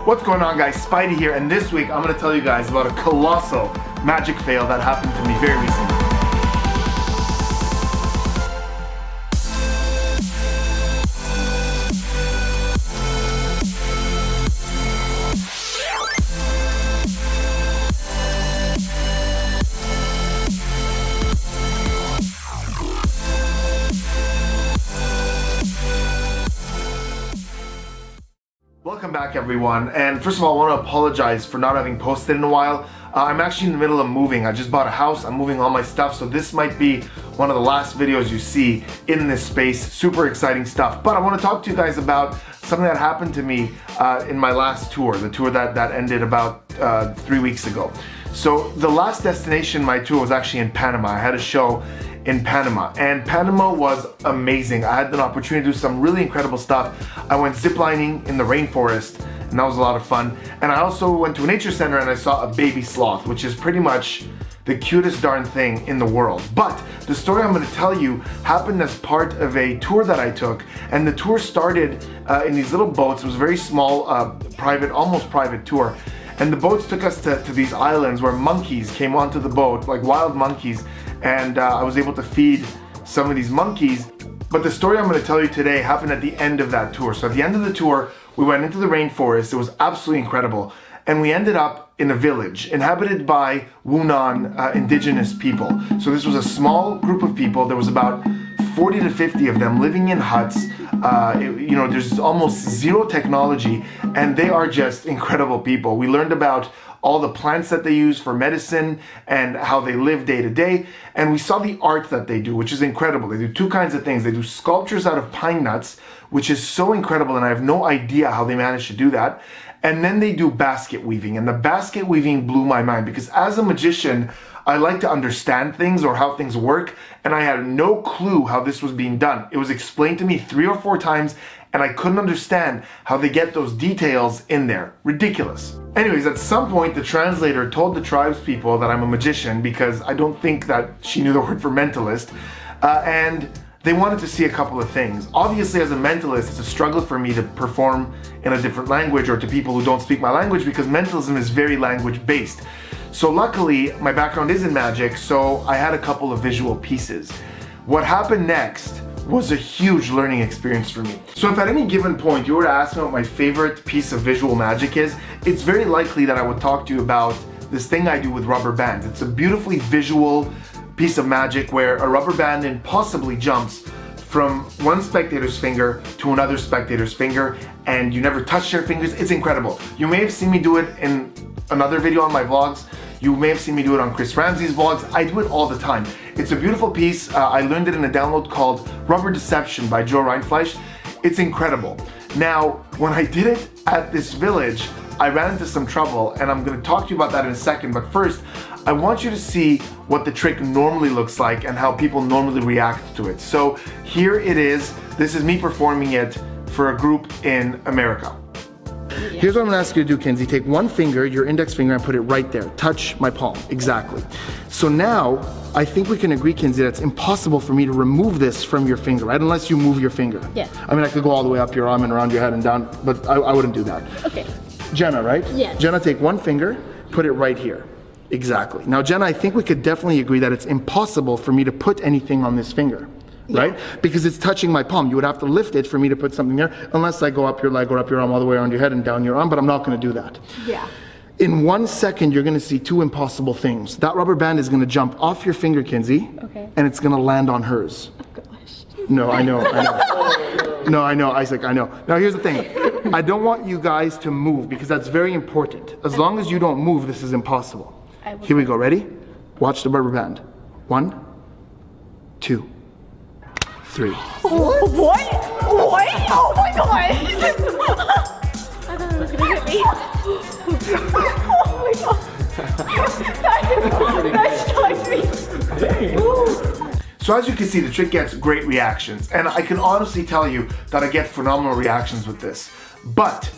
What's going on, guys? Spidey here, and this week I'm going to tell you guys about a colossal magic fail that happened to me very recently. Welcome back, everyone, and first of all I want to apologize for not having posted in a while. I'm actually in the middle of moving. I just bought a house. I'm moving all my stuff, so this might be one of the last videos you see in this space. Super exciting stuff, but I want to talk to you guys about something that happened to me in my last tour, the tour that ended about 3 weeks ago. So the last destination my tour was actually in Panama. I had a show in Panama, and Panama was amazing. I had an opportunity to do some really incredible stuff. I went ziplining in the rainforest, and that was a lot of fun. And I also went to a nature center and I saw a baby sloth, which is pretty much the cutest darn thing in the world. But the story I'm going to tell you happened as part of a tour that I took, and the tour started in these little boats. It was a very small, private, almost private tour. And the boats took us to these islands where monkeys came onto the boat, like wild monkeys, and I was able to feed some of these monkeys. But the story I'm going to tell you today happened at the end of that tour. So at the end of the tour, we went into the rainforest. It was absolutely incredible. And we ended up in a village inhabited by Wunan indigenous people. So this was a small group of people. There was about 40 to 50 of them living in huts. There's almost zero technology, and they are just incredible people. We learned about all the plants that they use for medicine and how they live day to day. And we saw the art that they do, which is incredible. They do two kinds of things. They do sculptures out of pine nuts, which is so incredible, and I have no idea how they managed to do that. And then they do basket weaving, and the basket weaving blew my mind, because as a magician, I like to understand things or how things work, and I had no clue how this was being done. It was explained to me 3 or 4 times, and I couldn't understand how they get those details in there. Ridiculous. Anyways, at some point, the translator told the tribes people that I'm a magician, because I don't think that she knew the word for mentalist, and they wanted to see a couple of things. Obviously, as a mentalist, it's a struggle for me to perform in a different language or to people who don't speak my language, because mentalism is very language-based. So luckily, my background is in magic, so I had a couple of visual pieces. What happened next was a huge learning experience for me. So if at any given point you were to ask me what my favorite piece of visual magic is, it's very likely that I would talk to you about this thing I do with rubber bands. It's a beautifully visual piece of magic where a rubber band impossibly jumps from one spectator's finger to another spectator's finger, and you never touch their fingers. It's incredible. You may have seen me do it in another video on my vlogs. You may have seen me do it on Chris Ramsey's vlogs. I do it all the time. It's a beautiful piece. I learned it in a download called Rubber Deception by Joe Reinfleisch. It's incredible. Now, when I did it at this village, I ran into some trouble, and I'm gonna talk to you about that in a second. But first, I want you to see what the trick normally looks like and how people normally react to it. So here it is. This is me performing it for a group in America. Here's what I'm gonna ask you to do, Kenzie. Take one finger, your index finger, and put it right there. Touch my palm, exactly. So now, I think we can agree, Kenzie, that it's impossible for me to remove this from your finger, right? Unless you move your finger. Yeah. I mean, I could go all the way up your arm and around your head and down, but I wouldn't do that. Okay. Jenna, right? Yeah. Jenna, take one finger, put it right here. Exactly. Now, Jenna, I think we could definitely agree that it's impossible for me to put anything on this finger. Right? Because it's touching my palm. You would have to lift it for me to put something there, unless I go up your leg or up your arm all the way around your head and down your arm, but I'm not going to do that. Yeah. In 1 second, you're going to see 2 impossible things. That rubber band is going to jump off your finger, Kinsey, okay, and it's going to land on hers. Oh, gosh. No, I know. No, I know, Isaac, I know. Now, here's the thing. I don't want you guys to move, because that's very important. As long as you don't move, this is impossible. Here we go. Ready? Watch the rubber band. 1, 2, 3. What? Oh my god! I thought it was gonna hit me. Oh my god! That shocked me. So as you can see, the trick gets great reactions, and I can honestly tell you that I get phenomenal reactions with this. But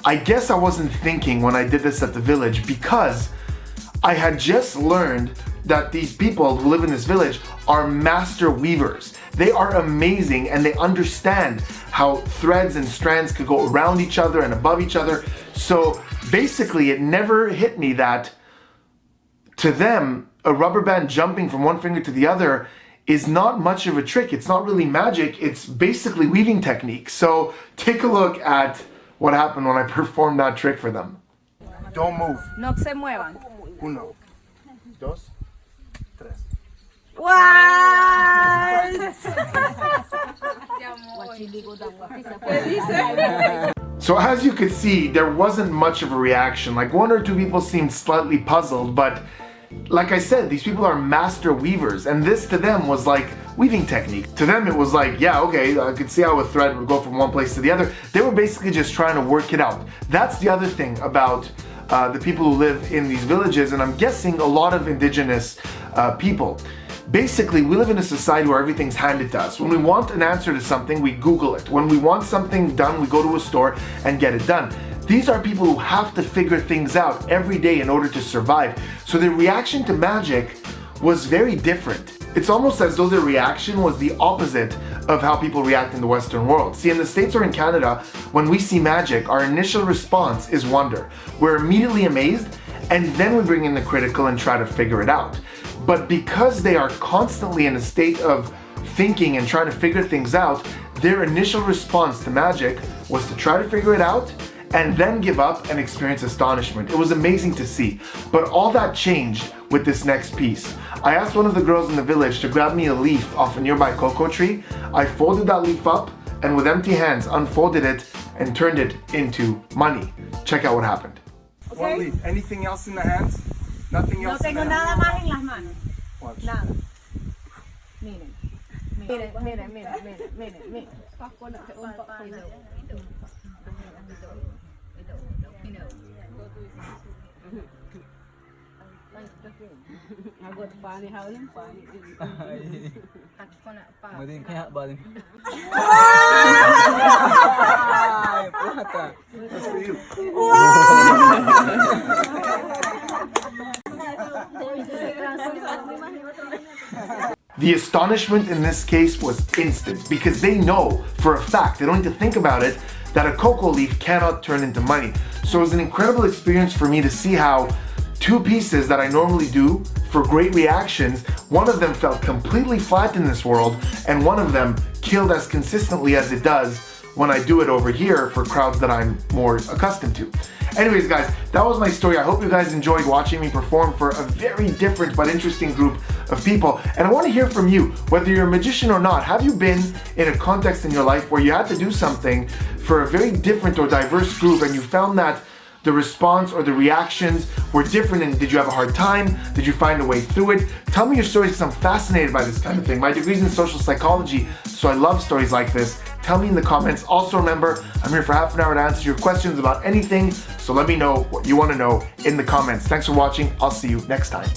I guess I wasn't thinking when I did this at the village, because I had just learned that these people who live in this village are master weavers. They are amazing and they understand how threads and strands could go around each other and above each other. So basically it never hit me that to them, a rubber band jumping from one finger to the other is not much of a trick. It's not really magic. It's basically weaving technique. So take a look at what happened when I performed that trick for them. Don't move. No se muevan. Uno, dos, tres. So as you could see, there wasn't much of a reaction. Like one or two people seemed slightly puzzled, but like I said, these people are master weavers, and this to them was like weaving technique. To them it was like, yeah, okay, I could see how a thread would go from one place to the other. They were basically just trying to work it out. That's the other thing about the people who live in these villages, and I'm guessing a lot of indigenous people. Basically, we live in a society where everything's handed to us. When we want an answer to something, we Google it. When we want something done, we go to a store and get it done. These are people who have to figure things out every day in order to survive. So their reaction to magic was very different. It's almost as though their reaction was the opposite of how people react in the Western world. See, in the States or in Canada, when we see magic, our initial response is wonder. We're immediately amazed, and then we bring in the critical and try to figure it out. But because they are constantly in a state of thinking and trying to figure things out, their initial response to magic was to try to figure it out and then give up and experience astonishment. It was amazing to see. But all that changed with this next piece. I asked one of the girls in the village to grab me a leaf off a nearby cocoa tree. I folded that leaf up and with empty hands unfolded it and turned it into money. Check out what happened. Okay. One leaf. Anything else in the hands? Nothing else in the hands? nada más en las manos. Watch. Nada. Miren. Miren. Kemudian kaya balik. That's for you. The astonishment in this case was instant because they know for a fact, they don't need to think about it, that a cocoa leaf cannot turn into money. So it was an incredible experience for me to see how two pieces that I normally do for great reactions, one of them felt completely flat in this world and one of them killed as consistently as it does when I do it over here for crowds that I'm more accustomed to. Anyways guys, that was my story. I hope you guys enjoyed watching me perform for a very different but interesting group of people. And I want to hear from you, whether you're a magician or not. Have you been in a context in your life where you had to do something for a very different or diverse group and you found that the response or the reactions were different, and did you have a hard time? Did you find a way through it? Tell me your stories because I'm fascinated by this kind of thing. My degree's in social psychology, so I love stories like this. Tell me in the comments. Also remember, I'm here for half an hour to answer your questions about anything, so let me know what you want to know in the comments. Thanks for watching. I'll see you next time.